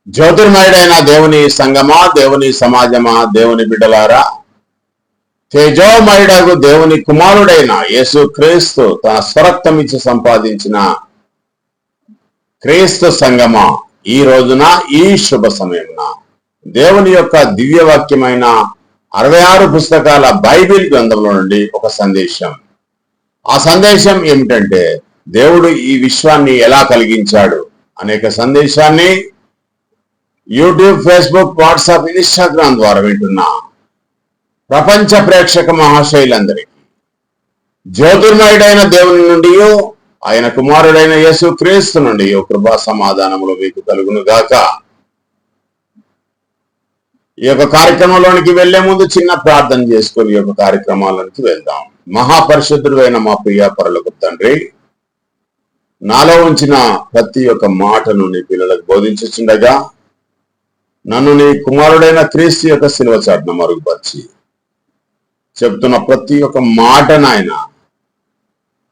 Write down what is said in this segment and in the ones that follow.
జ్యోతిర్మయుడైన దేవుని సంగమా, దేవుని సమాజమా, దేవుని బిడ్డలారా, తేజోమయుడగు దేవుని కుమారుడైన యేసు క్రీస్తు తన స్వరక్తమిచ్చి సంపాదించిన క్రీస్తు సంగమా, ఈ రోజున ఈ శుభ సమయమున దేవుని యొక్క దివ్యవాక్యమైన 66 పుస్తకాల బైబిల్ గ్రంథంలో నుండి ఒక సందేశం. ఆ సందేశం ఏమిటంటే, దేవుడు ఈ విశ్వాన్ని ఎలా కలిగించాడు అనేక సందేశాన్ని యూట్యూబ్, ఫేస్బుక్, వాట్సాప్, ఇన్స్టాగ్రామ్ ద్వారా వింటున్న ప్రపంచ ప్రేక్షక మహాశైలందరికీ జ్యోతిర్మయుడైన దేవుని నుండి, ఆయన కుమారుడైన యేసు క్రీస్తు నుండి కృపా సమాధానములు మీకు కలుగును గాక. ఈ యొక్క కార్యక్రమంలోనికి వెళ్లే ముందు చిన్న ప్రార్థన చేసుకుని ఈ యొక్క కార్యక్రమాలకి వెళ్దాం. మహాపరిశుద్ధుడైన మా ప్రియ పరలోకపు తండ్రి, నాలో ఉంచిన ప్రతి ఒక్క మాటను నీ పిల్లలకు బోధించుచుండగా నన్ను నీ కుమారుడైన క్రీస్తు యొక్క శిలువ చాటున మరుగుపరిచి చెప్తున్న ప్రతి ఒక్క మాట నాయన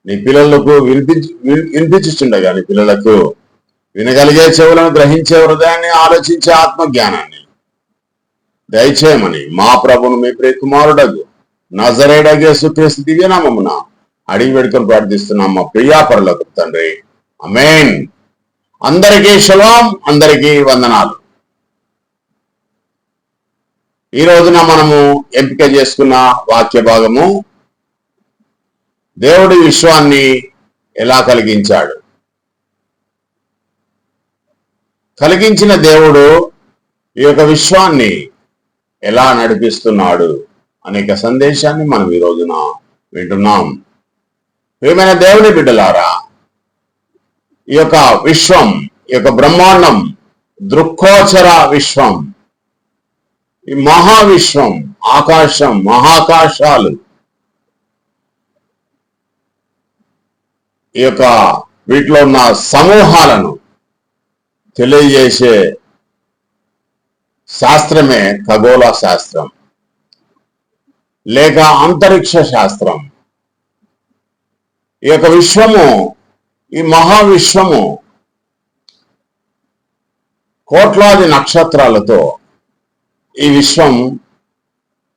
నీ పిల్లలకు వినిపించుచుండగా నీ పిల్లలకు వినగలిగే చెవులను, గ్రహించే హృదయాన్ని, ఆలోచించే ఆత్మజ్ఞానాన్ని దయచేయమని మా ప్రభును మీ ప్రియ కుమారుడగు నజరేయుడగు యేసుక్రీస్తు దివ్యనామమున అడిగి వేడుకొని ప్రార్థిస్తున్నాం మా ప్రియా పరలోకపు తండ్రి, ఆమేన్. అందరికీ షలోం, అందరికీ వందనాలు. ఈ రోజున మనము ఎంపిక చేసుకున్న వాక్య భాగము, దేవుడి విశ్వాన్ని ఎలా కలిగించాడు. కలిగించిన దేవుడు ఈ యొక్క విశ్వాన్ని ఎలా నడిపిస్తున్నాడు అనేక సందేశాన్ని మనం ఈ రోజున వింటున్నాం. ప్రియమైన దేవుని బిడ్డలారా, ఈ యొక్క విశ్వం, ఈ యొక్క బ్రహ్మాండం, దృక్కోచర విశ్వం, ఈ మహావిశ్వం, ఆకాశం, మహాకాశాలు, ఈ యొక్క వీటిలో ఉన్న సమూహాలను తెలియజేసే శాస్త్రమే ఖగోళ శాస్త్రం లేక అంతరిక్ష శాస్త్రం. ఈ యొక్క విశ్వము, ఈ మహావిశ్వము కోట్లాది నక్షత్రాలతో ఈ విశ్వం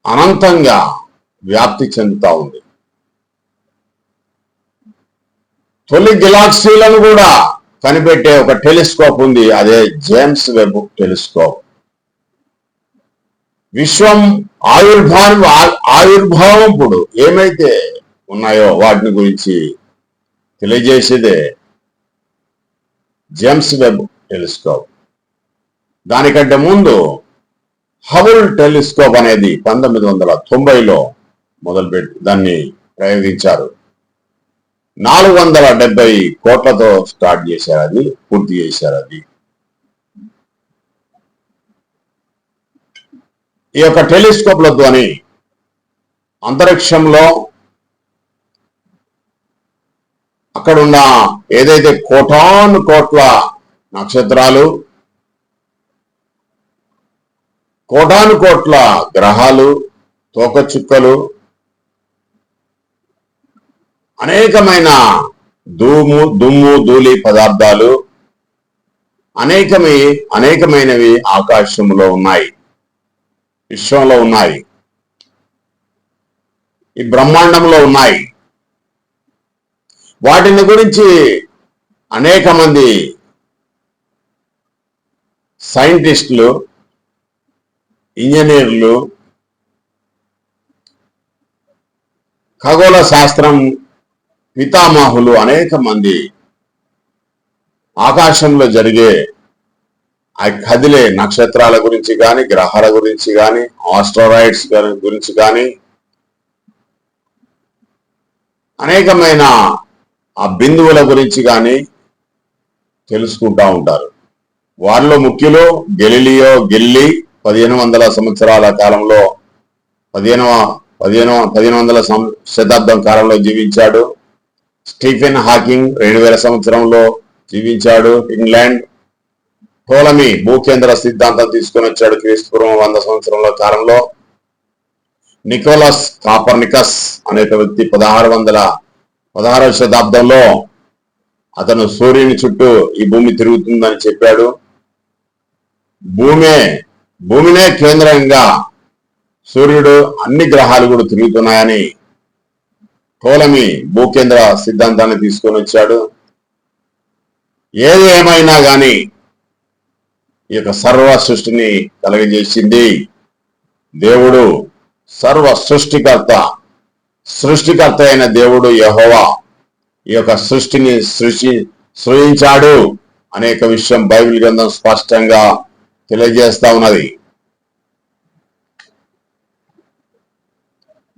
అనంతంగా వ్యాప్తి చెందుతా ఉంది. తొలి గెలాక్సీలను కూడా కనిపెట్టే ఒక టెలిస్కోప్ ఉంది, అదే జేమ్స్ వెబ్ టెలిస్కోప్. విశ్వం ఆవిర్భావం ఇప్పుడు ఏమైతే ఉన్నాయో వాటిని గురించి తెలియజేసేదే జేమ్స్ వెబ్ టెలిస్కోప్. దానికంటే ముందు హబుల్ టెలిస్కోప్ అనేది 1990లో మొదలుపెట్టి దాన్ని ప్రయోగించారు. 470 కోట్లతో స్టార్ట్ చేశారు, అది పూర్తి చేశారు. అది ఈ యొక్క టెలిస్కోప్ల ధ్వని అంతరిక్షంలో అక్కడున్న ఏదైతే కోటాను కోట్ల నక్షత్రాలు, కోటాను కోట్ల గ్రహాలు, తోకచుక్కలు, అనేకమైన దుమ్ము ధూళి పదార్థాలు, అనేకమైనవి ఆకాశంలో ఉన్నాయి, విశ్వంలో ఉన్నాయి, ఈ బ్రహ్మాండంలో ఉన్నాయి. వాటిని గురించి అనేక మంది సైంటిస్టులు, ఇంజనీర్లు, ఖగోళ శాస్త్రం పితామహులు అనేక మంది ఆకాశంలో జరిగే ఆ కదిలే నక్షత్రాల గురించి కానీ, గ్రహాల గురించి కానీ, ఆస్ట్రాయిడ్స్ గురించి కానీ, అనేకమైన ఆ బిందువుల గురించి కానీ తెలుసుకుంటా ఉంటారు. వారిలో ముఖ్యులు గెలీలియో గెల్లి 1500 సంవత్సరాల కాలంలో 1500 శతాబ్దం కాలంలో జీవించాడు. స్టీఫెన్ హాకింగ్ 2000 సంవత్సరంలో జీవించాడు, ఇంగ్లాండ్. టోలమీ భూకేంద్ర సిద్ధాంతం తీసుకొని వచ్చాడు క్రీస్తుపూర్వం 100 సంవత్సరంలో కాలంలో. నికోలస్ కాపర్నికస్ అనే వ్యక్తి 16వ శతాబ్దంలో అతను సూర్యుని చుట్టూ ఈ భూమి తిరుగుతుందని చెప్పాడు. భూమినే కేంద్రంగా సూర్యుడు అన్ని గ్రహాలు కూడా తిరుగుతున్నాయని టోలమీ భూకేంద్ర సిద్ధాంతాన్ని తీసుకొని వచ్చాడు. ఏది ఏమైనా గాని ఈ యొక్క సర్వ సృష్టిని కలగజేసింది దేవుడు. సర్వ సృష్టికర్త అయిన దేవుడు యెహోవా ఈ యొక్క సృష్టిని సృజించాడు అనేక విషయం బైబిల్ గ్రంథం స్పష్టంగా తెలియజేస్తా ఉన్నది.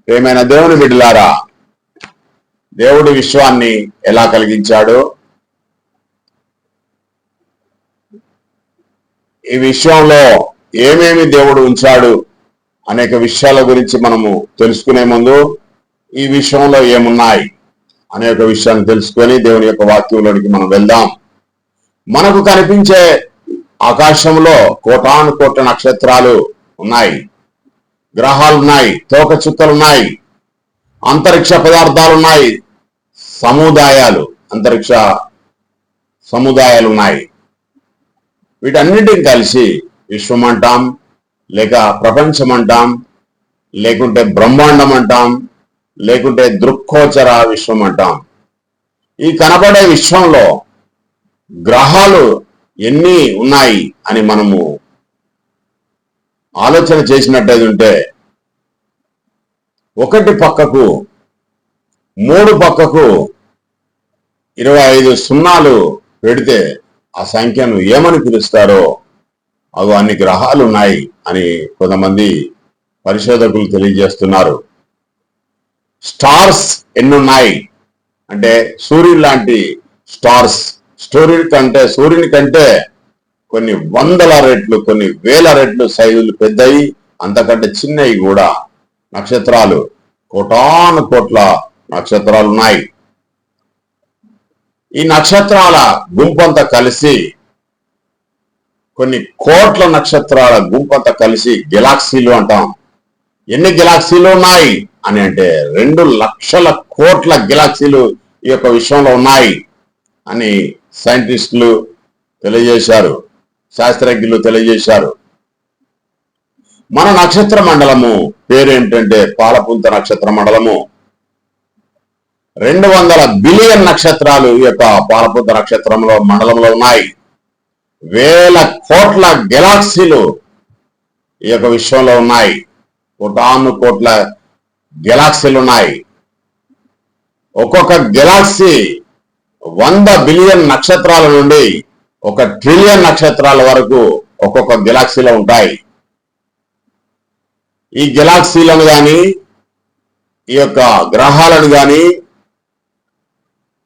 ప్రియమైన దేవుని బిడ్డలారా, దేవుడు విశ్వాన్ని ఎలా కలిగించాడో, ఈ విశ్వంలో ఏమేమి దేవుడు ఉంచాడు అనేక విషయాల గురించి మనము తెలుసుకునే ముందు ఈ విశ్వంలో ఏమున్నాయి అనేక విషయాన్ని తెలుసుకొని దేవుని యొక్క వాక్యంలోనికి మనం వెళ్దాం. మనకు కనిపించే ఆకాశంలో కోటాను కోట్ల నక్షత్రాలు ఉన్నాయి, గ్రహాలు ఉన్నాయి, తోక చుక్కలున్నాయి, అంతరిక్ష పదార్థాలున్నాయి, అంతరిక్ష సముదాయాలు ఉన్నాయి. వీటన్నిటిని కలిసి విశ్వం అంటాం, లేక ప్రపంచం అంటాం, లేకుంటే బ్రహ్మాండం అంటాం, లేకుంటే దృక్కోచర విశ్వం అంటాం. ఈ కనబడే విశ్వంలో గ్రహాలు ఎన్ని ఉన్నాయి అని మనము ఆలోచన చేసినట్టయితే ఒకటి పక్కకు 3 పక్కకు 25 సున్నాలు పెడితే ఆ సంఖ్యను ఏమని పిలుస్తారో అవి అన్ని గ్రహాలు ఉన్నాయి అని కొంతమంది పరిశోధకులు తెలియజేస్తున్నారు. స్టార్స్ ఎన్నున్నాయి అంటే సూర్యుడు లాంటి స్టార్స్, సూర్యుని కంటే కొన్ని వందల రెట్లు, కొన్ని వేల రెట్లు సైజులు పెద్దయి, అంతకంటే చిన్నవి కూడా నక్షత్రాలు, కోటాను కోట్ల నక్షత్రాలు ఉన్నాయి. ఈ నక్షత్రాల గుంపంతా కలిసి, కొన్ని కోట్ల నక్షత్రాల గుంపంతా కలిసి గెలాక్సీలు అంటాం. ఎన్ని గెలాక్సీలు ఉన్నాయి అని అంటే 2 లక్షల కోట్ల గెలాక్సీలు ఈ యొక్క విశ్వంలో ఉన్నాయి అని సైంటిస్టులు తెలియజేశారు, శాస్త్రజ్ఞులు తెలియజేశారు. మన నక్షత్ర మండలము పేరు ఏంటంటే పాలపుంత నక్షత్ర మండలము. 200 బిలియన్ నక్షత్రాలు ఈ యొక్క పాలపుంత మండలంలో ఉన్నాయి. వేల కోట్ల గెలాక్సీలు ఈ యొక్క విశ్వంలో ఉన్నాయి. కోటాను కోట్ల గెలాక్సీలు ఉన్నాయి. ఒక్కొక్క గెలాక్సీ 100 బిలియన్ నక్షత్రాల నుండి 1 ట్రిలియన్ నక్షత్రాల వరకు ఒక్కొక్క గెలాక్సీలో ఉంటాయి. ఈ గెలాక్సీలను గాని, ఈ యొక్క గ్రహాలను గాని,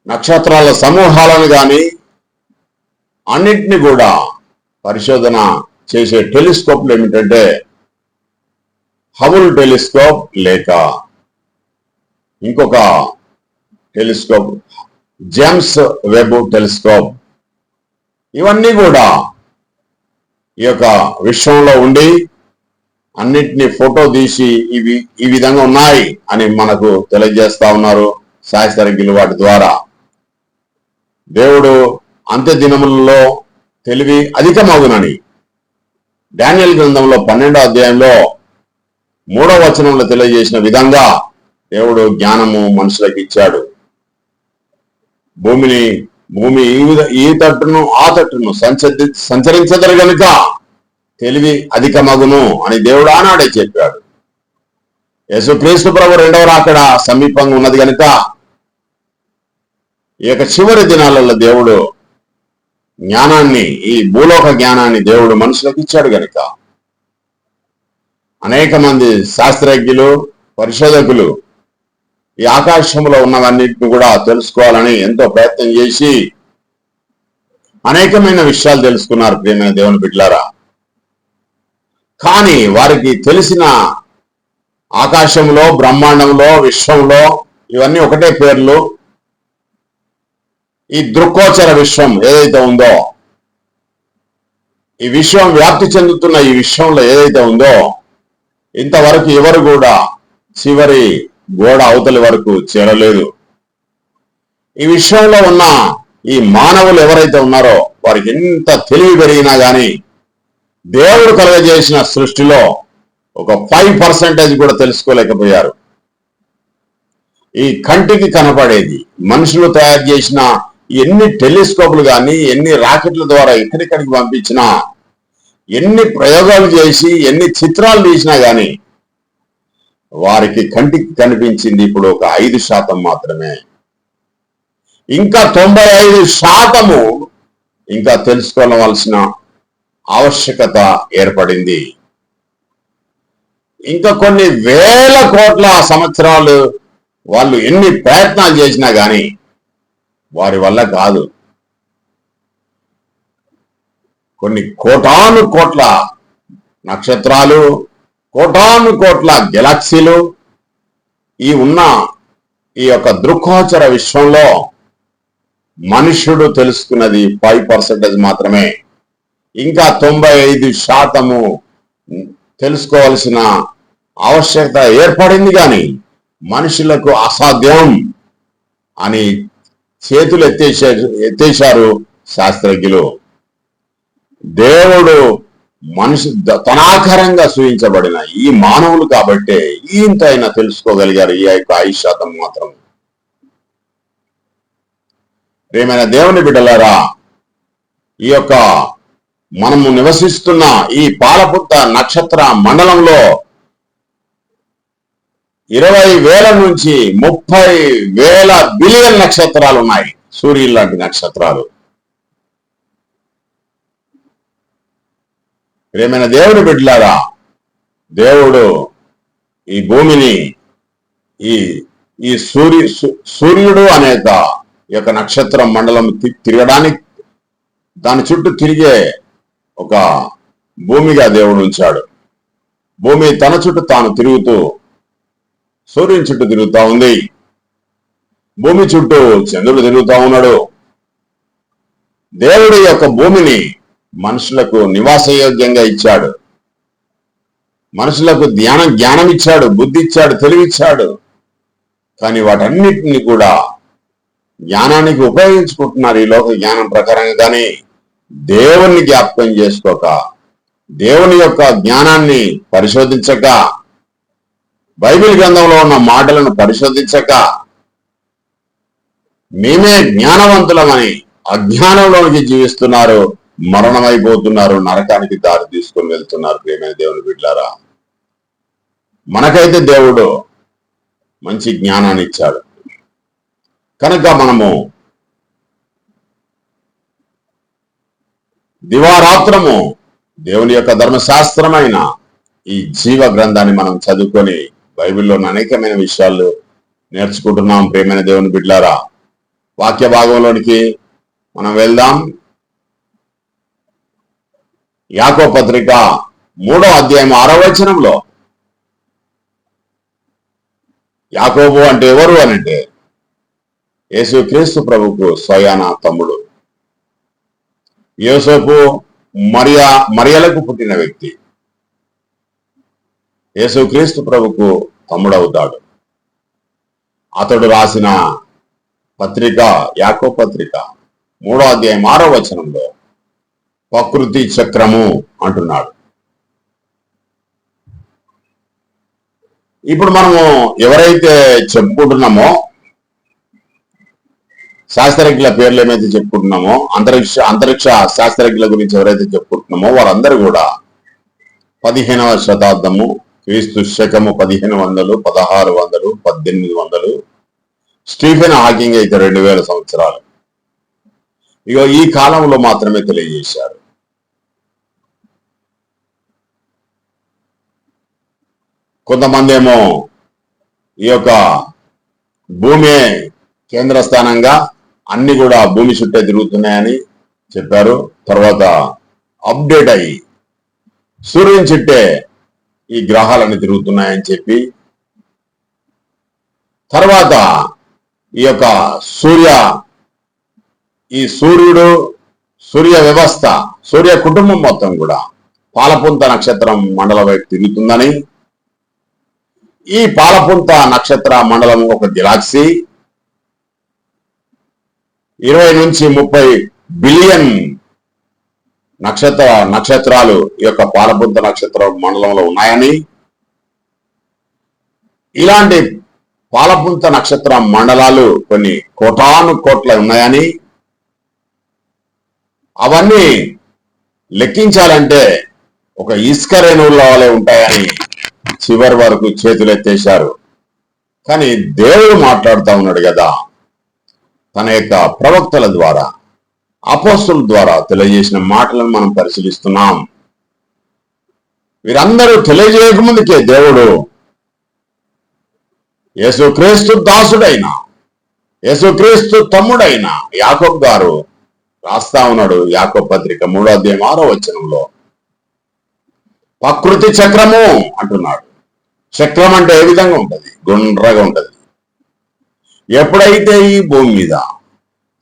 నక్షత్రాల సమూహాలను గాని అన్నిటిని కూడా పరిశోధన చేసే టెలిస్కోప్లు ఏమిటంటే హబుల్ టెలిస్కోప్, లేక ఇంకొక టెలిస్కోప్ జేమ్స్ వెబ్ టెలిస్కోప్. ఇవన్నీ కూడా ఈ యొక్క విశ్వంలో ఉండి అన్నిటినీ ఫోటో తీసి ఇవి ఈ విధంగా ఉన్నాయి అని మనకు తెలియజేస్తా ఉన్నారు శాస్త్రజ్ఞులు. వాటి ద్వారా దేవుడు అంత్య దినములలో తెలివి అధికమగునని డానియేలు గ్రంథంలో 12వ అధ్యాయంలో 3వ వచనంలో తెలియజేసిన విధంగా దేవుడు జ్ఞానము మనుషులకు ఇచ్చాడు. భూమి ఈ తట్టును ఆ తట్టును సంచరించదరు గనుక తెలివి అధికమగును అని దేవుడు ఆనాడే చెప్పాడు. యేసుక్రీస్తు ప్రభు 2వ రాకడ సమీపంగా ఉన్నది కనుక ఈ యొక్క చివరి దినాలలో దేవుడు జ్ఞానాన్ని, ఈ భూలోక జ్ఞానాన్ని దేవుడు మనుషులకు ఇచ్చాడు గనుక అనేక మంది శాస్త్రజ్ఞులు, పరిశోధకులు ఈ ఆకాశంలో ఉన్నవన్నిటిని కూడా తెలుసుకోవాలని ఎంతో ప్రయత్నం చేసి అనేకమైన విషయాలు తెలుసుకున్నారు ప్రియమైన దేవుని బిడ్డలారా. కానీ వారికి తెలిసిన ఆకాశంలో, బ్రహ్మాండంలో, విశ్వంలో ఇవన్నీ ఒకటే పేర్లు. ఈ దృక్కోచర విశ్వం ఏదైతే ఉందో, ఈ విశ్వం వ్యాప్తి చెందుతున్న ఈ విశ్వంలో ఏదైతే ఉందో, ఇంతవరకు ఎవరు కూడా చివరి గోడ అవతలి వరకు చేరలేదు. ఈ విశ్వంలో ఉన్న ఈ మానవులు ఎవరైతే ఉన్నారో వారికి ఎంత తెలివి పెరిగినా గాని దేవుడు కలుగజేసిన సృష్టిలో ఒక 5% కూడా తెలుసుకోలేకపోయారు. ఈ కంటికి కనపడేది మనుషులు తయారు చేసిన ఎన్ని టెలిస్కోప్లు కానీ, ఎన్ని రాకెట్ల ద్వారా ఇక్కడిక్కడికి పంపించినా, ఎన్ని ప్రయోగాలు చేసి ఎన్ని చిత్రాలు తీసినా గాని వారికి కంటికి కనిపించింది ఇప్పుడు ఒక 5% మాత్రమే. ఇంకా 95% ఇంకా తెలుసుకోవలసిన ఆవశ్యకత ఏర్పడింది. ఇంకా కొన్ని వేల కోట్ల సంవత్సరాలు వాళ్ళు ఎన్ని ప్రయత్నాలు చేసినా గాని వారి వల్ల కాదు. కొన్ని కోటాను కోట్ల నక్షత్రాలు, కోటాను కోట్ల గెలాక్సీలు ఈ యొక్క దృక్కోచర విశ్వంలో మనుష్యుడు తెలుసుకున్నది 5% మాత్రమే. ఇంకా 95% తెలుసుకోవాల్సిన ఆవశ్యకత ఏర్పడింది. కానీ మనుషులకు అసాధ్యం అని చేతులు ఎత్తేశారు శాస్త్రజ్ఞులు. దేవుడు మనిషి తనాకారంగా సూచించబడిన ఈ మానవులు కాబట్టే ఇంతైనా తెలుసుకోగలిగారు ఈ యొక్క 5% మాత్రం. ప్రియమైన దేవుని బిడ్డలారా, ఈ యొక్క మనము నివసిస్తున్న ఈ పాలపుత్త నక్షత్ర మండలంలో 20,000 నుంచి 30,000 బిలియన్ నక్షత్రాలు ఉన్నాయి. సూర్యుడు లాంటి నక్షత్రాలు. ప్రియమైన దేవుని బిడ్డలారా, దేవుడు ఈ భూమిని ఈ సూర్యుడు అనేక యొక్క నక్షత్ర మండలం తిరగడానికి, దాని చుట్టూ తిరిగే ఒక భూమిగా దేవుడు ఉంచాడు. భూమి తన చుట్టూ తాను తిరుగుతూ సూర్యుని చుట్టూ తిరుగుతా ఉంది. భూమి చుట్టూ చంద్రుడు తిరుగుతా ఉన్నాడు. దేవుడి యొక్క భూమిని మనుషులకు నివాసయోగ్యంగా ఇచ్చాడు. మనుషులకు జ్ఞానం ఇచ్చాడు, బుద్ధి ఇచ్చాడు, తెలివిచ్చాడు. కానీ వాటన్నిటిని కూడా జ్ఞానానికి ఉపయోగించుకుంటున్నారు ఈ లోక జ్ఞానం ప్రకారంగా. కానీ దేవుణ్ణి జ్ఞాపకం చేసుకోక, దేవుని యొక్క జ్ఞానాన్ని పరిశోధించక, బైబిల్ గ్రంథంలో ఉన్న మాటలను పరిశోధించక, మేమే జ్ఞానవంతులమని అజ్ఞానంలోనికి జీవిస్తున్నారు, మరణమైపోతున్నారు, నరకానికి దారి తీసుకొని వెళ్తున్నారు. ప్రియమైన దేవుని బిడ్డలారా, మనకైతే దేవుడు మంచి జ్ఞానాన్ని ఇచ్చాడు. కనుక మనము దివారాత్రము దేవుని యొక్క ధర్మశాస్త్రమైన ఈ జీవ గ్రంథాన్ని మనం చదువుకొని బైబిల్లోని అనేకమైన విషయాలు నేర్చుకుంటున్నాం. ప్రియమైన దేవుని బిడ్డలారా, వాక్య భాగంలోనికి మనం వెళ్దాం. యాకోబు పత్రిక 3వ అధ్యాయం 6వ వచనంలో, యాకోబు అంటే ఎవరు అనంటే యేసుక్రీస్తు ప్రభుకు స్వయాన తమ్ముడు. యోసేపు మరియలకు పుట్టిన వ్యక్తి. యేసుక్రీస్తు ప్రభుకు తమ్ముడవుతాడు. అతడు రాసిన పత్రిక యాకోబు పత్రిక 3వ అధ్యాయం 6వ వచనంలో ప్రకృతి చక్రము అంటున్నాడు. ఇప్పుడు మనము ఎవరైతే చెప్పుకుంటున్నామో, శాస్త్రజ్ఞుల పేర్లు ఏమైతే చెప్పుకుంటున్నామో, అంతరిక్ష శాస్త్రజ్ఞుల గురించి ఎవరైతే చెప్పుకుంటున్నామో వారందరూ కూడా 15వ శతాబ్దము, క్రీస్తు శకము 1500, 1600, 1800, స్టీఫెన్ హాకింగ్ అయితే 2000 సంవత్సరాలు. ఇగో ఈ కాలంలో మాత్రమే తెలియజేశారు. కొంతమంది ఏమో ఈ యొక్క భూమి కేంద్రస్థానంగా అన్ని కూడా భూమి చుట్టే తిరుగుతున్నాయని చెప్పారు. తర్వాత అప్డేట్ అయ్యి సూర్యుని చుట్టే ఈ గ్రహాలన్నీ తిరుగుతున్నాయని చెప్పి, తర్వాత ఈ యొక్క సూర్యుడు, సూర్య వ్యవస్థ, సూర్య కుటుంబం మొత్తం కూడా పాలపుంత నక్షత్రం మండలం వైపు తిరుగుతుందని, ఈ పాలపుంత నక్షత్ర మండలం ఒక గెలాక్సీ 20 నుంచి 30 బిలియన్ నక్షత్రాలు ఈ యొక్క పాలపుంత నక్షత్ర మండలంలో ఉన్నాయని, ఇలాంటి పాలపుంత నక్షత్ర మండలాలు కొన్ని కోటాను కోట్ల ఉన్నాయని, అవన్నీ లెక్కించాలంటే ఒక ఇసుక రేణువుల వలె ఉంటాయని చివరి వరకు చేతులెత్తేశారు. కానీ దేవుడు మాట్లాడుతూ ఉన్నాడు కదా, తన యొక్క ప్రవక్తల ద్వారా, అపోస్తుల ద్వారా తెలియజేసిన మాటలను మనం పరిశీలిస్తున్నాం. వీరందరూ తెలియజేయకముందుకే దేవుడు యేసుక్రీస్తు దాసుడైన, యేసుక్రీస్తు తమ్ముడైన యాకోబు గారు రాస్తా ఉన్నాడు. యాకోబు పత్రిక 3:6 ప్రకృతి చక్రము అంటున్నాడు. చక్రం అంటే ఏ విధంగా ఉంటది? గుండ్రగా ఉంటది. ఎప్పుడైతే ఈ భూమి మీద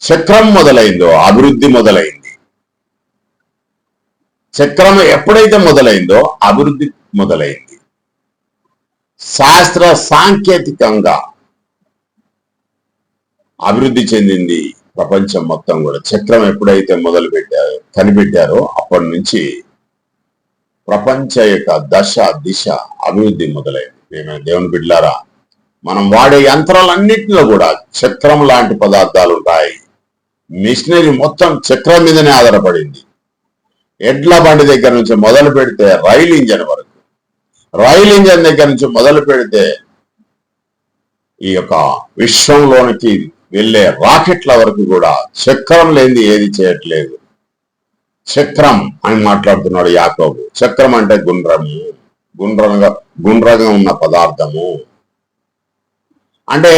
చక్రం మొదలైందో అభివృద్ధి మొదలైంది. చక్రం ఎప్పుడైతే మొదలైందో అభివృద్ధి మొదలైంది. శాస్త్ర సాంకేతికంగా అభివృద్ధి చెందింది ప్రపంచం మొత్తం కూడా. చక్రం ఎప్పుడైతే కనిపెట్టారో అప్పటి నుంచి ప్రపంచ యొక్క దశ దిశ అభివృద్ధి మొదలైంది. దేవుని బిడ్డలారా, మనం వాడే యంత్రాలన్నింటిలో కూడా చక్రం లాంటి పదార్థాలు ఉంటాయి. మిషనరీ మొత్తం చక్రం మీదనే ఆధారపడింది. ఎడ్ల బండి దగ్గర నుంచి మొదలు పెడితే రైలు ఇంజన్ వరకు, రైలు ఇంజన్ దగ్గర నుంచి మొదలు పెడితే ఈ యొక్క విశ్వంలోనికి వెళ్లే రాకెట్ల వరకు కూడా చక్రం లేనిది ఏది చేయట్లేదు. చక్రం అని మాట్లాడుతున్నాడు యాకోబు. చక్రం అంటే గుండ్రము, గుండ్రంగా ఉన్న పదార్థము. అంటే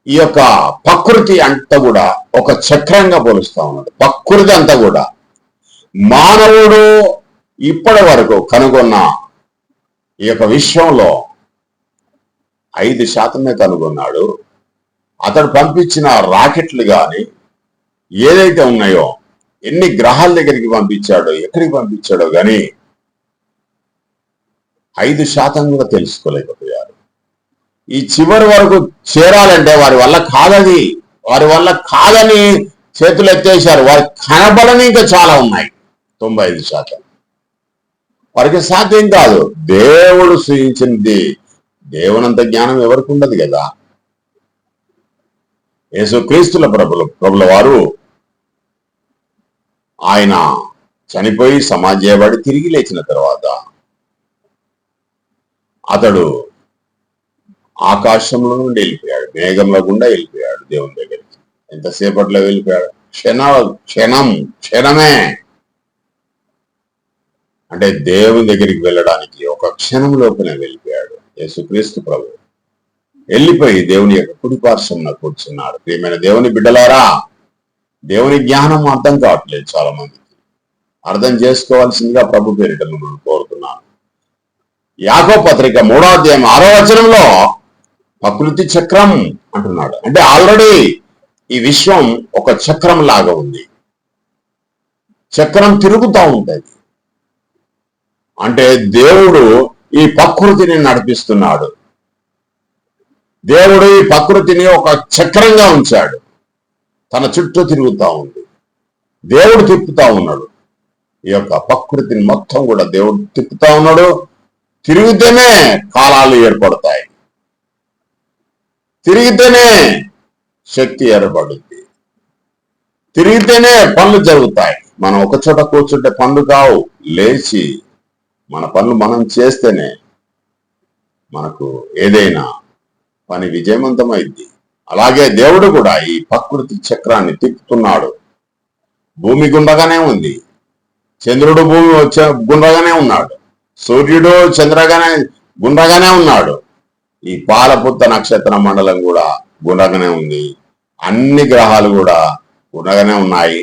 ఈ యొక్క ప్రకృతి అంతా కూడా ఒక చక్రంగా పోలుస్తా ఉన్నాడు. ప్రకృతి అంతా కూడా మానవుడు ఇప్పటి వరకు కనుగొన్న ఈ యొక్క విశ్వంలో 5% కనుగొన్నాడు. అతడు పంపించిన రాకెట్లు కానీ ఏదైతే ఉన్నాయో, ఎన్ని గ్రహాల దగ్గరికి పంపించాడో, ఎక్కడికి పంపించాడో కానీ 5% కూడా తెలుసుకోలేకపోయారు. ఈ చివరి వరకు చేరాలంటే వారి వల్ల కాదని చేతులు ఎత్తేశారు. వారికి కనబడని ఇంకా చాలా ఉన్నాయి. 95% వారికి సాధ్యం కాదు. దేవుడు సూచించింది. దేవునంత జ్ఞానం ఎవరికి ఉండదు కదా. యేసుక్రీస్తుల ప్రభుల వారు ఆయన చనిపోయి సమాధి చేయబడి తిరిగి లేచిన తర్వాత అతడు ఆకాశంలో నుండి వెళ్ళిపోయాడు, మేఘంలో గుండా వెళ్ళిపోయాడు దేవుని దగ్గరికి. ఎంతసేపట్లో వెళ్ళిపోయాడు? క్షణమే. అంటే దేవుని దగ్గరికి వెళ్ళడానికి ఒక క్షణం లోపలే వెళ్ళిపోయాడు యేసుక్రీస్తు ప్రభు. వెళ్ళిపోయి దేవుని యొక్క కుడి పార్శ్వమున కూర్చున్నాడు. ప్రియమైన దేవుని బిడ్డలారా, దేవుని జ్ఞానం అర్థం కావట్లేదు చాలా మందికి. అర్థం చేసుకోవాల్సిందిగా ప్రభు పేరిట మిమ్మల్ని కోరుతున్నాను. యాకోబు పత్రిక 3:6 ప్రకృతి చక్రం అంటున్నాడు. అంటే ఆల్రెడీ ఈ విశ్వం ఒక చక్రం లాగా ఉంది. చక్రం తిరుగుతూ ఉంటది. అంటే దేవుడు ఈ ప్రకృతిని నడిపిస్తున్నాడు. దేవుడు ఈ ప్రకృతిని ఒక చక్రంగా ఉంచాడు. తన చుట్టూ తిరుగుతూ ఉంది. దేవుడు తిప్పుతా ఉన్నాడు. ఈ యొక్క ప్రకృతిని మొత్తం కూడా దేవుడు తిప్పుతా ఉన్నాడు. తిరిగితేనే కాలాలు ఏర్పడతాయి, తిరిగితేనే శక్తి ఏర్పడుద్ది, తిరిగితేనే పనులు జరుగుతాయి. మనం ఒక చోట కూర్చుంటే పనులు కావు. లేచి మన పనులు మనం చేస్తేనే మనకు ఏదైనా పని విజయవంతమైంది. అలాగే దేవుడు కూడా ఈ ప్రకృతి చక్రాన్ని తిప్పుతున్నాడు. భూమి గుండ్రగానే ఉంది. చంద్రుడు భూమి గుండ్రగానే ఉన్నాడు. సూర్యుడు గుండ్రగానే ఉన్నాడు. ఈ పాలపుత్త నక్షత్ర మండలం కూడా గుండ్రగానే ఉంది. అన్ని గ్రహాలు కూడా గుండ్రగానే ఉన్నాయి.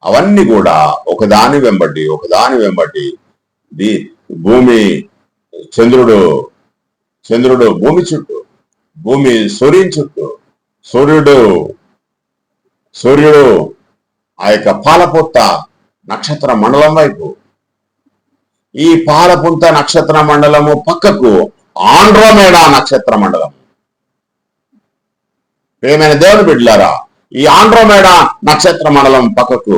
అవన్నీ కూడా ఒకదాని వెంబడి భూమి, చంద్రుడు భూమి చుట్టూ, భూమి సూర్యుని చుట్టూ, సూర్యుడు ఆ యొక్క పాలపుత్త నక్షత్ర మండలం వైపు. ఈ పాలపుంత నక్షత్ర మండలము పక్కకు ఆండ్రోమేడా నక్షత్ర మండలం. ప్రియమైన దేవుని బిడ్డలారా, ఈ ఆండ్రోమేడా నక్షత్ర మండలం పక్కకు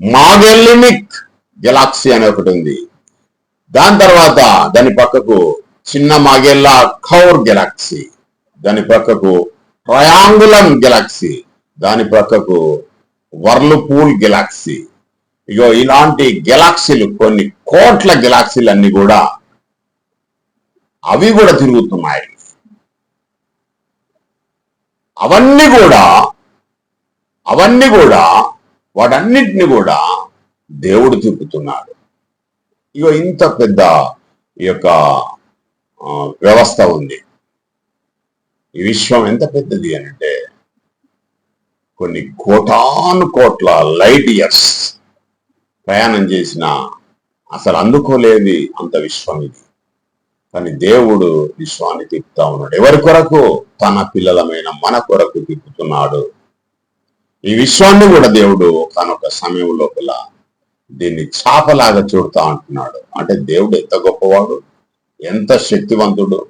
మాగెల్లినిక్ గెలాక్సీ అనే ఒకటి ఉంది. దాని తర్వాత దాని పక్కకు చిన్న మాగెల్లా కౌర్ గెలాక్సీ, దాని పక్కకు ట్రయాంగులం గెలాక్సీ, దాని పక్కకు వర్ల్పూల్ గెలాక్సీ. ఇగో ఇలాంటి గెలాక్సీలు, కొన్ని కోట్ల గెలాక్సీలు అన్ని కూడా అవి కూడా తిరుగుతున్నాయి. అవన్నీ కూడా వాటన్నిటిని కూడా దేవుడు తిప్పుతున్నాడు. ఇగో ఇంత పెద్ద ఈ యొక్క వ్యవస్థ ఉంది. ఈ విశ్వం ఎంత పెద్దది అంటే కొన్ని కోటాను కోట్ల లైట్ ఇయర్స్ ప్రయాణం చేసిన అసలు అందుకోలేది అంత విశ్వం ఇది. కానీ దేవుడు విశ్వాన్ని తిప్పుతా ఉన్నాడు. ఎవరి కొరకు? తన పిల్లలమైన మన కొరకు తిప్పుతున్నాడు. ఈ విశ్వాన్ని కూడా దేవుడు తనొక సమయం లోపల దీన్ని చాపలాగా చూడుతా అంటున్నాడు. అంటే దేవుడు ఎంత గొప్పవాడు, ఎంత శక్తివంతుడు,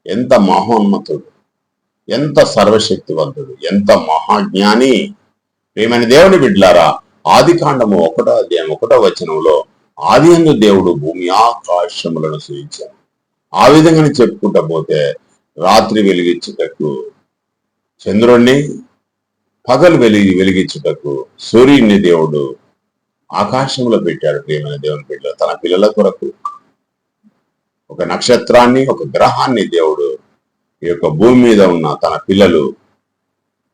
ఎంత మహోన్నతుడు, ఎంత సర్వశక్తివంతుడు, ఎంత మహాజ్ఞాని. ప్రియమైన దేవుని బిడ్డలారా, ఆదికాండము 1వ అధ్యాయం 1వ వచనంలో ఆదియందు దేవుడు భూమి ఆకాశములను సృజించాడు. ఆ విధంగా చెప్పుకుంటా పోతే రాత్రి వెలిగించుటకు చంద్రుణ్ణి, పగలు వెలిగించుటకు సూర్యుని దేవుడు ఆకాశంలో పెట్టాడు. ప్రియమైన దేవుని బిడ్డ, తన పిల్లల కొరకు ఒక నక్షత్రాన్ని, ఒక గ్రహాన్ని దేవుడు ఈ యొక్క భూమి మీద ఉన్న తన పిల్లలు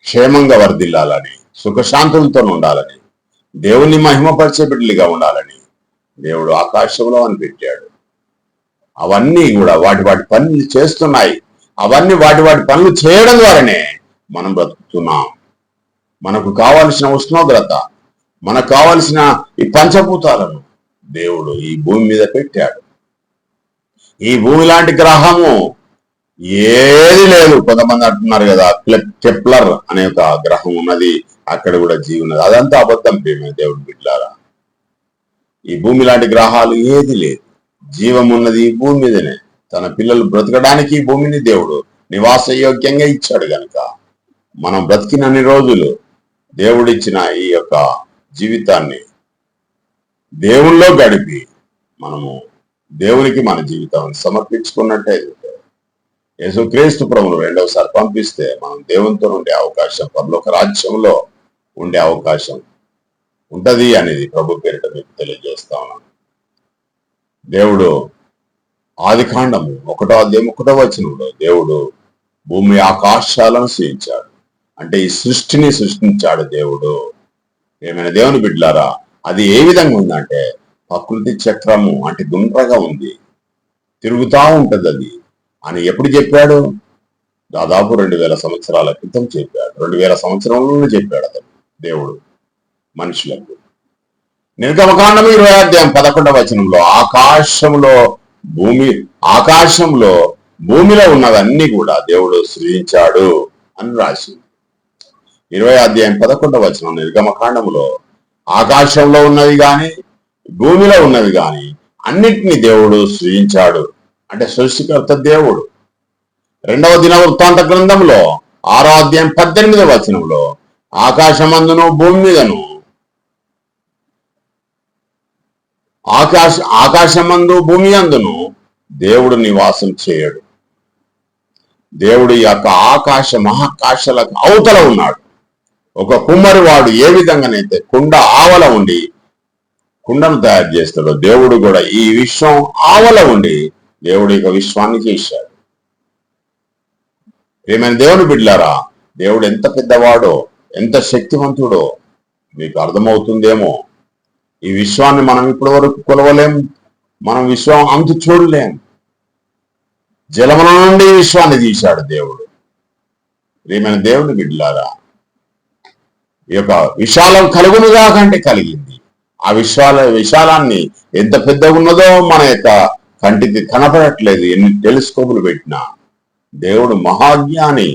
క్షేమంగా వర్ధిల్లాలని, సుఖశాంతులతో ఉండాలని, దేవుని మహిమపరిచే బిడ్డలుగా ఉండాలని దేవుడు ఆకాశంలో అని పెట్టాడు. అవన్నీ కూడా వాటి పనులు చేస్తున్నాయి. అవన్నీ వాటి పనులు చేయడం ద్వారానే మనం బ్రతుకుతున్నాం. మనకు కావలసిన ఉష్ణోగ్రత, మనకు కావలసిన ఈ పంచభూతాలను దేవుడు ఈ భూమి మీద పెట్టాడు. ఈ భూమి లాంటి గ్రహము ఏది లేదు. కొంతమంది అంటున్నారు కదా, కెప్లర్ అనే ఒక గ్రహం ఉన్నది, అక్కడ కూడా జీవి ఉన్నది. అదంతా అబద్ధం ప్రియమైన దేవుడి బిడ్డలారా. ఈ భూమి లాంటి గ్రహాలు ఏది లేదు. జీవం ఉన్నది ఈ భూమి మీదనే. తన పిల్లలు బ్రతకడానికి ఈ భూమిని దేవుడు నివాస యోగ్యంగా ఇచ్చాడు. కనుక మనం బ్రతికినన్ని రోజులు దేవుడిచ్చిన ఈ యొక్క జీవితాన్ని దేవుల్లో గడిపి మనము దేవునికి మన జీవితాన్ని సమర్పించుకున్నట్టయితే, యేసుక్రీస్తు ప్రభువును 2వసారి పంపిస్తే మనం దేవునితో ఉండే అవకాశం, పరలోక రాజ్యంలో ఉండే అవకాశం ఉంటది అనేది ప్రభు పేరిట మీకు తెలియజేస్తా ఉన్నాను. దేవుడు ఆదికాండము 1వ అధ్యాయం 1వ వచనంలో దేవుడు భూమి ఆకాశాలను సృజించాడు. అంటే ఈ సృష్టిని సృష్టించాడు దేవుడు. ఏమైనా దేవుని బిడ్డలారా, అది ఏ విధంగా ఉందంటే ప్రకృతి చక్రము అంటే గుండ్రగా ఉంది, తిరుగుతా ఉంటది అది అని ఎప్పుడు చెప్పాడు? దాదాపు 2000 సంవత్సరాల క్రితం చెప్పాడు. 2000 సంవత్సరంలో చెప్పాడు అతను దేవుడు మనుషులకు. నిర్గమకాండము 20వ అధ్యాయం 11వ వచనంలో ఆకాశంలో భూమిలో ఉన్నవన్నీ కూడా దేవుడు సృజించాడు అని రాసింది. 20వ అధ్యాయం 11వ వచనం నిర్గమకాండములో ఆకాశంలో ఉన్నవి గాని భూమిలో ఉన్నవి గాని అన్నిటినీ దేవుడు సృజించాడు. అంటే సృష్టికర్త దేవుడు. 2వ దినవృత్తాంత గ్రంథంలో 6వ అధ్యాయం 18వ వచనంలో ఆకాశమందును భూమి మీదను, ఆకాశమందు భూమి అందును దేవుడు నివాసం చేయడు. దేవుడు ఈ యొక్క ఆకాశ మహాకాశాలకు అవతల ఉన్నాడు. ఒక కుమ్మరి వాడు ఏ విధంగానైతే కుండ ఆవల ఉండి కుండను తయారు చేస్తాడో, దేవుడు కూడా ఈ విశ్వం ఆవల ఉండి దేవుడు ఇక విశ్వాన్ని చేశాడు. ఏమైనా దేవుని బిడ్డలారా, దేవుడు ఎంత పెద్దవాడో, ఎంత శక్తివంతుడో మీకు అర్థమవుతుందేమో. ఈ విశ్వాన్ని మనం ఇప్పటి వరకు కొలవలేం. మనం విశ్వం అంతు చూడలేం. జలముల నుండి విశ్వాన్ని తీశాడు దేవుడు. ఏమైనా దేవుని బిడ్డలారా, ఈ యొక్క విశాలం కలుగునుగా కంటే కలిగింది. ఆ విశాలాన్ని ఎంత పెద్దగా ఉన్నదో మన యొక్క కంటికి కనపడట్లేదు. ఎన్ని టెలిస్కోపులు పెట్టినా. దేవుడు మహాజ్ఞాని.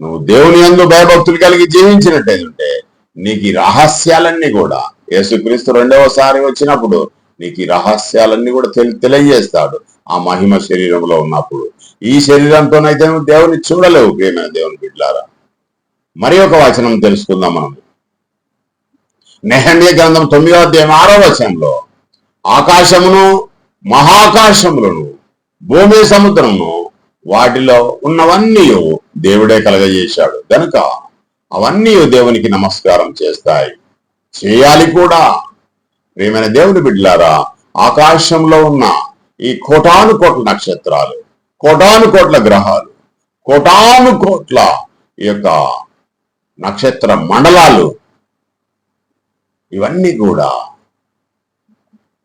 నువ్వు దేవుని యందు భయభక్తులు కలిగి జీవించినట్టయితే నీకు ఈ రహస్యాలన్నీ కూడా యేసుక్రీస్తు 2వసారి వచ్చినప్పుడు నీకు ఈ రహస్యాలన్నీ కూడా తెలియజేస్తాడు. ఆ మహిమ శరీరంలో ఉన్నప్పుడు. ఈ శరీరంతోనైతే నువ్వు దేవుని చూడలేవు. ప్రియమైన దేవుని బిడ్డలారా, మరి ఒక వచనం తెలుసుకుందాం మనం. నెహెమ్యా గ్రంథం 9వ అధ్యాయం 6వ వచనంలో ఆకాశమును మహాకాశములను భూమి సముద్రమును వాటిలో ఉన్నవన్నీ దేవుడే కలగజేశాడు గనుక అవన్నీ దేవునికి నమస్కారం చేస్తాయి, చేయాలి కూడా. ప్రియమైన దేవుని బిడ్డలారా, ఆకాశంలో ఉన్న ఈ కోటాను కోట్ల నక్షత్రాలు, కోటాను కోట్ల గ్రహాలు, కోటాను కోట్ల ఈ యొక్క నక్షత్ర మండలాలు, ఇవన్నీ కూడా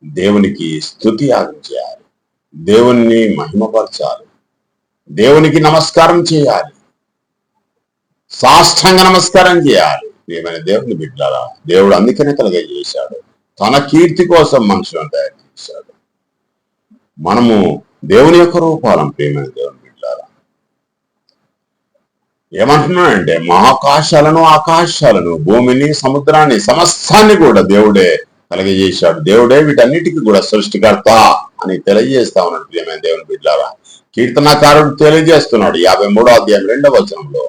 దేవునికి స్తుతి యాగం చేయాలి, దేవుణ్ణి మహిమపరచాలి, దేవునికి నమస్కారం చేయాలి, సాష్టాంగ నమస్కారం చేయాలి. ఏమైనా దేవుని బిడ్డలారా, దేవుడు అందుకనే కలగజేశాడు, తన కీర్తి కోసం మనుషులను తయారు చేశాడు. మనము దేవుని యొక్క రూపాలం. ప్రియమైన దేవుని బిడ్డలారా, ఏమంటున్నాడంటే మహాకాశాలను, ఆకాశాలను, భూమిని, సముద్రాన్ని, సమస్తాన్ని కూడా దేవుడే కలగజేశాడు. దేవుడే వీటన్నిటికీ కూడా సృష్టికర్త అని తెలియజేస్తా ఉన్నాడు. ప్రియమైన దేవుని బిడ్డలారా, కీర్తనకారుడు తెలియజేస్తున్నాడు 53వ అధ్యాయం 2వ వచనంలో,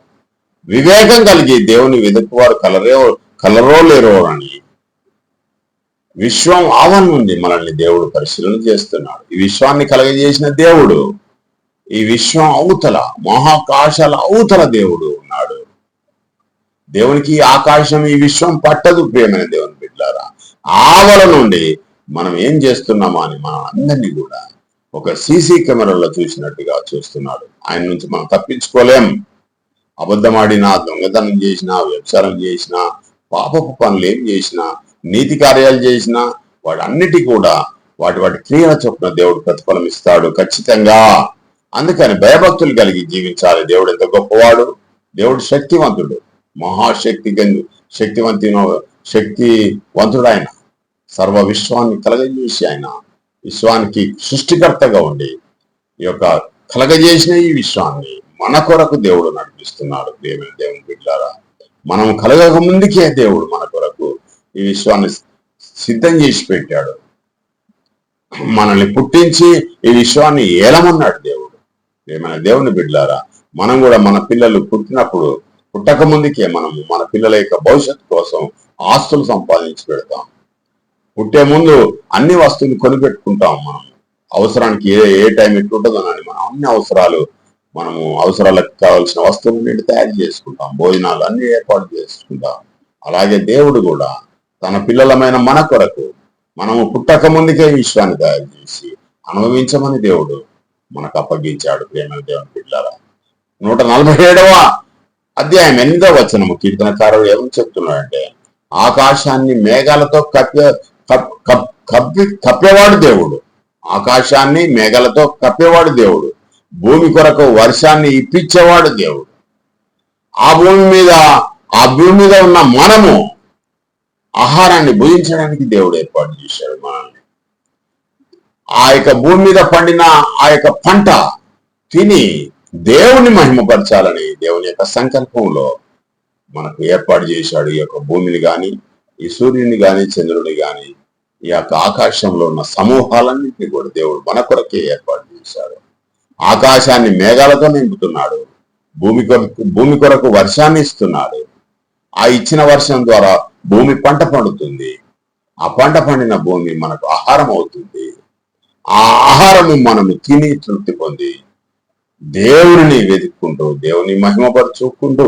వివేకం కలిగి దేవుని వెతుకువారు కలరో లేరో అని విశ్వం ఆవరణ నుండి మనల్ని దేవుడు పరిశీలన చేస్తున్నాడు. ఈ విశ్వాన్ని కలగజేసిన దేవుడు, ఈ విశ్వం అవతల, మహాకాశాల అవతల దేవుడు ఉన్నాడు. దేవునికి ఆకాశం, ఈ విశ్వం పట్టదు. ప్రియమైన దేవుని బిడ్డలారా, ఆవల నుండి మనం ఏం చేస్తున్నామో అని మనం అందరినీ కూడా ఒక సీసీ కెమెరాలో చూసినట్టుగా చూస్తున్నాడు. ఆయన నుంచి మనం తప్పించుకోలేం. అబద్ధమాడినా, దొంగతనం చేసినా, వ్యభిచారం చేసినా, పాపపు పనులు ఏం చేసినా, నీతి కార్యాలు చేసినా, వాటన్నిటి కూడా వాటి క్రియల చొప్పున దేవుడు ప్రతిఫలం ఇస్తాడు ఖచ్చితంగా. అందుకని భయభక్తులు కలిగి జీవించాలి. దేవుడు ఎంత గొప్పవాడు, దేవుడు శక్తివంతుడు, శక్తివంతుడు ఆయన. సర్వ విశ్వాన్ని కలగజేసి ఆయన విశ్వానికి సృష్టికర్తగా ఉండి ఈ యొక్క కలగజేసిన ఈ విశ్వాన్ని మన కొరకు దేవుడు నడిపిస్తున్నాడు. ప్రియమైన దేవుని బిడ్డలారా, మనం కలగక ముందుకే దేవుడు మన కొరకు ఈ విశ్వాన్ని సిద్ధం చేసి పెట్టాడు. మనల్ని పుట్టించి ఈ విశ్వాన్ని ఏలమన్నాడు దేవుడు. ప్రియమైన దేవుని బిడ్డలారా, మనం కూడా మన పిల్లలు పుట్టక ముందుకే మనము మన పిల్లల యొక్క భవిష్యత్తు కోసం ఆస్తులు సంపాదించి పెడతాం. పుట్టే ముందు అన్ని వస్తువులు కొనిపెట్టుకుంటాం. మనం అవసరానికి ఏ టైం ఎట్లుంటుందోనని మనం అన్ని అవసరాలకు కావాల్సిన వస్తువులన్నింటి తయారు చేసుకుంటాం, భోజనాలు అన్ని ఏర్పాటు చేసుకుంటాం. అలాగే దేవుడు కూడా తన పిల్లలమైన మన కొరకు మనము పుట్టక ముందుకే విశ్వాన్ని తయారు చేసి అనుభవించమని దేవుడు మనకు అప్పగించాడు. ప్రియమైన దేవుని బిడ్డలారా, 147వ అధ్యాయం 8వ వచనము కీర్తనకారుడు ఏమని చెప్తున్నాడంటే, ఆకాశాన్ని మేఘాలతో కప్పేవాడు దేవుడు, ఆకాశాన్ని మేఘాలతో కప్పేవాడు దేవుడు, భూమి కొరకు వర్షాన్ని ఇప్పించేవాడు దేవుడు. ఆ భూమి మీద ఉన్న మనము ఆహారాన్ని భుజించడానికి దేవుడు ఏర్పాటు చేశాడు మనల్ని. ఆ యొక్క భూమి మీద పండిన ఆ యొక్క పంట తిని దేవుని మహిమపరచాలని దేవుని యొక్క సంకల్పంలో మనకు ఏర్పాటు చేశాడు. ఈ యొక్క భూమిని గాని, ఈ సూర్యుని గాని, చంద్రుని గాని, ఈ యొక్క ఆకాశంలో ఉన్న సమూహాలన్నింటినీ కూడా దేవుడు మన కొరకే ఏర్పాటు చేశాడు. ఆకాశాన్ని మేఘాలతో నింపుతున్నాడు, భూమి కొరకు వర్షాన్ని ఇస్తున్నాడు. ఆ ఇచ్చిన వర్షం ద్వారా భూమి పంట పండుతుంది. ఆ పంట పండిన భూమి మనకు ఆహారం అవుతుంది. ఆ ఆహారము మనము తిని తృప్తి పొంది దేవుని వెతుక్కుంటూ, దేవుని మహిమపరుచుకుంటూ,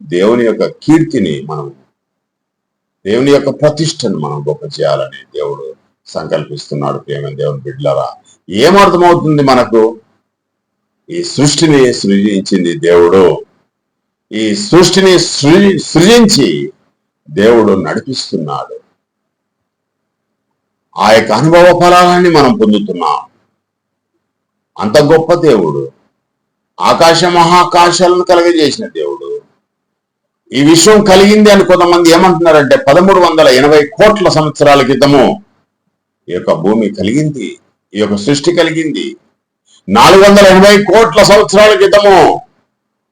దేవుని యొక్క కీర్తిని దేవుని యొక్క ప్రతిష్టను మనం గొప్ప చేయాలని దేవుడు సంకల్పిస్తున్నాడు. ప్రియమైన దేవుని బిడ్డలారా, ఏమర్థమవుతుంది మనకు? ఈ సృష్టిని సృజించింది దేవుడు. ఈ సృష్టిని సృజించి దేవుడు నడిపిస్తున్నాడు. ఆ యొక్క అనుభవ ఫలాన్ని మనం పొందుతున్నాం. అంత గొప్ప దేవుడు, ఆకాశ మహాకాశాలను కలగజేసిన దేవుడు. ఈ విశ్వం కలిగింది అని కొంతమంది ఏమంటున్నారంటే 1380 కోట్ల సంవత్సరాల క్రితము ఈ యొక్క భూమి కలిగింది, ఈ యొక్క సృష్టి కలిగింది. 480 కోట్ల సంవత్సరాల క్రితము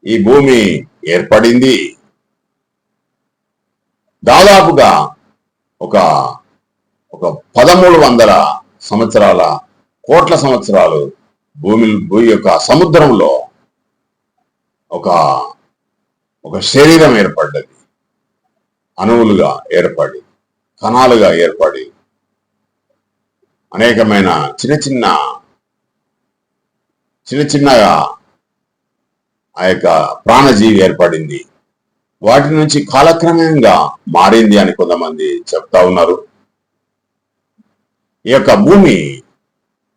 ఈ భూమి ఏర్పడింది. దాదాపుగా ఒక 1300 కోట్ల సంవత్సరాలు భూమి యొక్క సముద్రంలో ఒక శరీరం ఏర్పడ్డది, అణువులుగా ఏర్పడి కణాలుగా ఏర్పడి అనేకమైన చిన్నగా ఆ యొక్క ప్రాణజీవి ఏర్పడింది. వాటి నుంచి కాలక్రమేణంగా మారింది అని కొంతమంది చెప్తా ఉన్నారు. ఈ యొక్క భూమి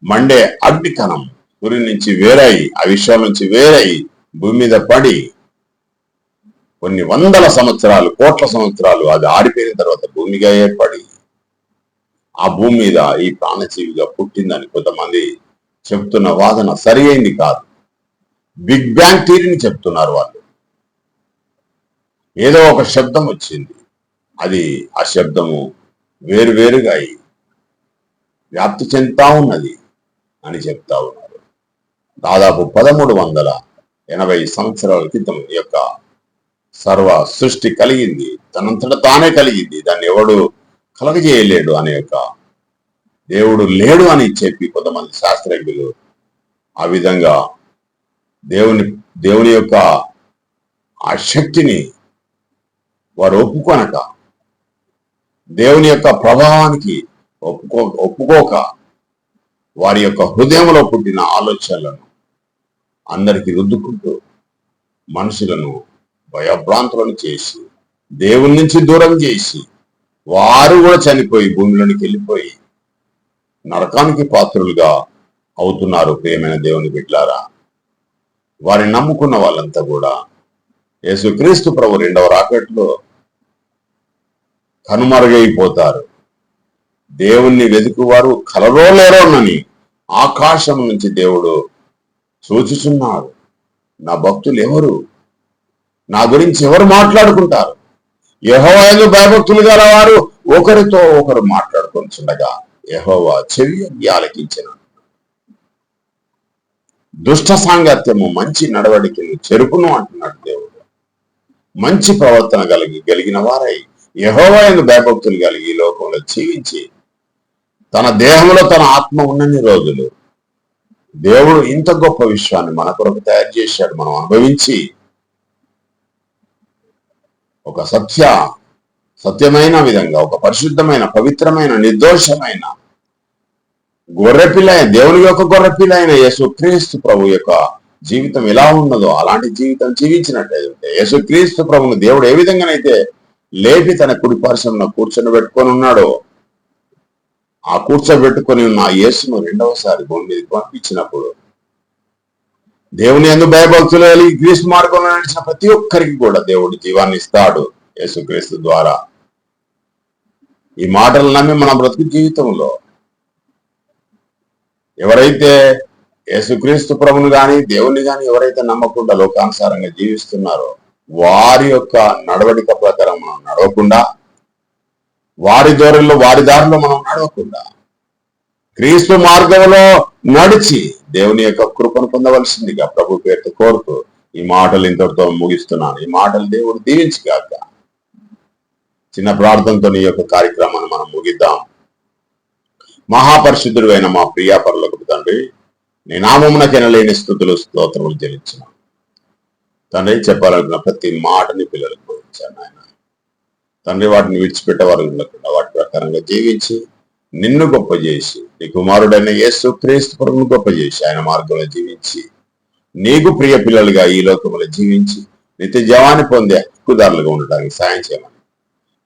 మండే అగ్ని కణం సూర్యుని నుంచి వేరై, ఆ విశ్వం నుంచి వేరై భూమి మీద పడి కొన్ని వందల సంవత్సరాలు, కోట్ల సంవత్సరాలు అది ఆరిపోయిన తర్వాత భూమిగా ఏర్పడి ఆ భూమి మీద ఈ ప్రాణజీవిగా పుట్టిందని కొంతమంది చెప్తున్న వాదన సరి అయింది కాదు. బిగ్ బ్యాంగ్ థియరీని చెప్తున్నారు వాళ్ళు. ఏదో ఒక శబ్దం వచ్చింది, అది ఆ శబ్దము వేరువేరుగా అయి వ్యాప్తి చెందుతా ఉన్నది అని చెప్తా ఉన్నారు. దాదాపు 1380 సంవత్సరాల క్రితం ఈ యొక్క సర్వ సృష్టి కలిగింది, తనంతట తానే కలిగింది, దాన్ని ఎవడు కలగజేయలేడు అనే యొక్క దేవుడు లేడు అని చెప్పి కొంతమంది శాస్త్రజ్ఞులు ఆ విధంగా దేవుని యొక్క ఆ శక్తిని వారు ఒప్పుకొనక, దేవుని యొక్క ప్రభావానికి ఒప్పుకోక వారి యొక్క హృదయంలో పుట్టిన ఆలోచనలను అందరికీ రుద్దుకుంటూ మనుషులను భయభ్రాంతులను చేసి దేవుని నుంచి దూరం చేసి వారు కూడా చనిపోయి భూమిలోనికి వెళ్ళిపోయి నరకానికి పాత్రులుగా అవుతున్నారు. ప్రియమైన దేవుని బిడ్డలారా, వారిని నమ్ముకున్న వాళ్ళంతా కూడా యేసుక్రీస్తు ప్రభు రెండవ రాకట్లో కనుమరుగైపోతారు. దేవుణ్ణి వెతుకువారు కలరో లేరోనని ఆకాశం నుంచి దేవుడు సూచిస్తున్నాడు. నా భక్తులు ఎవరు, నా గురించి ఎవరు మాట్లాడుకుంటారు? యెహోవా యందు భయభక్తులు గల వారు ఒకరితో ఒకరు మాట్లాడుకుంటుండగా యెహోవా చెవి ఆలకించెను. దుష్ట సాంగత్యము మంచి నడవడికను చెరుపును అంటున్నాడు దేవుడు. మంచి ప్రవర్తన కలిగిన వారై యెహోవా యందు భయభక్తులు కలిగి ఈ లోకంలో జీవించి తన దేహంలో తన ఆత్మ ఉన్నన్ని రోజులు దేవుడు ఇంత గొప్ప విశ్వాన్ని మన కొరకు తయారు చేశాడు. మనం అనుభవించి ఒక సత్యమైన విధంగా, ఒక పరిశుద్ధమైన, పవిత్రమైన, నిర్దోషమైన గొర్రెపిల్ల, దేవుని యొక్క గొర్రెపిల్ల అయిన యేసుక్రీస్తు ప్రభు యొక్క జీవితం ఎలా ఉన్నదో అలాంటి జీవితం జీవించినట్లయితే, యేసుక్రీస్తు ప్రభును దేవుడు ఏ విధంగానైతే లేపి తన కుడి పార్శ్వమున కూర్చొని పెట్టుకొని ఉన్నాడో, ఆ కూర్చోబెట్టుకొని ఉన్న యేసును రెండవసారి భూమి మీదకి పంపించినప్పుడు దేవుని యందు భయభక్తులు కలిగి క్రీస్తు మార్గంలో నడిచిన ప్రతి ఒక్కరికి కూడా దేవుడు జీవాన్ని ఇస్తాడు యేసుక్రీస్తు ద్వారా. ఈ మాటలు నమ్మి మన బ్రతుకు జీవితంలో ఎవరైతే యేసుక్రీస్తు ప్రభుని గాని దేవుని గాని ఎవరైతే నమ్మకుండా లోకానుసారంగా జీవిస్తున్నారో వారి యొక్క నడవడిక ప్రకారం మనం నడవకుండా, వారి దారిలో మనం నడవకుండా క్రీస్తు మార్గంలో నడిచి దేవుని యొక్క కృపను పొందవలసిందిగా ప్రభు పేరుతో కోరుతూ ఈ మాటలు ఇంతటితో ముగిస్తున్నాను. ఈ మాటలు దేవుడు దీవించుగాక. చిన్న ప్రార్థనతో ఈ యొక్క కార్యక్రమాన్ని మనం ముగిద్దాం. మహాపరిశుద్ధుడు అయిన మా ప్రియా పరలోకపు తండ్రి, నీ నామమునకెనలేని స్తుతులు స్తోత్రములు చెల్లించున్నాను తండ్రి. చెప్పాలనుకున్న ప్రతి మాటని పిల్లలకు బోధించాను ఆయన తండ్రి. వాటిని విడిచిపెట్టేవారు ఉండకుండా వాటి ప్రకారంగా జీవించి నిన్ను గొప్ప చేసి, నీ కుమారుడైన యేసుక్రీస్తు ప్రభువును గొప్ప చేసి ఆయన మార్గంలో జీవించి నీకు ప్రియ పిల్లలుగా ఈ లోకంలో జీవించి నిత్య జీవాన్ని పొందే హక్కుదారులుగా ఉండడానికి సాయం చేయమని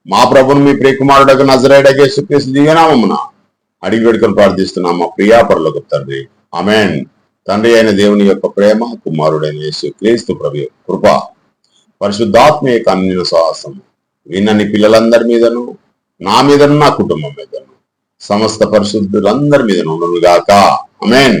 మా ప్రభువును మీ ప్రియ కుమారుడకు నజరేయుడైన యేసుక్రీస్తు దివ్యనామమున అడిగి వేడుకొని ప్రార్థిస్తున్నాం మా ప్రియా పరలోకపు తండ్రి. ఆమేన్. తండ్రి అయిన దేవుని యొక్క ప్రేమ, కుమారుడైన యేసుక్రీస్తు ప్రభు కృప, పరిశుద్ధాత్మ యొక్క అన్యోన్య సహవాసం విన్నని పిల్లలందరి మీదను, నా మీదను, నా కుటుంబం మీదను, సమస్త పరిశుద్ధులందరి మీదను ఉండును గాక. ఆమేన్.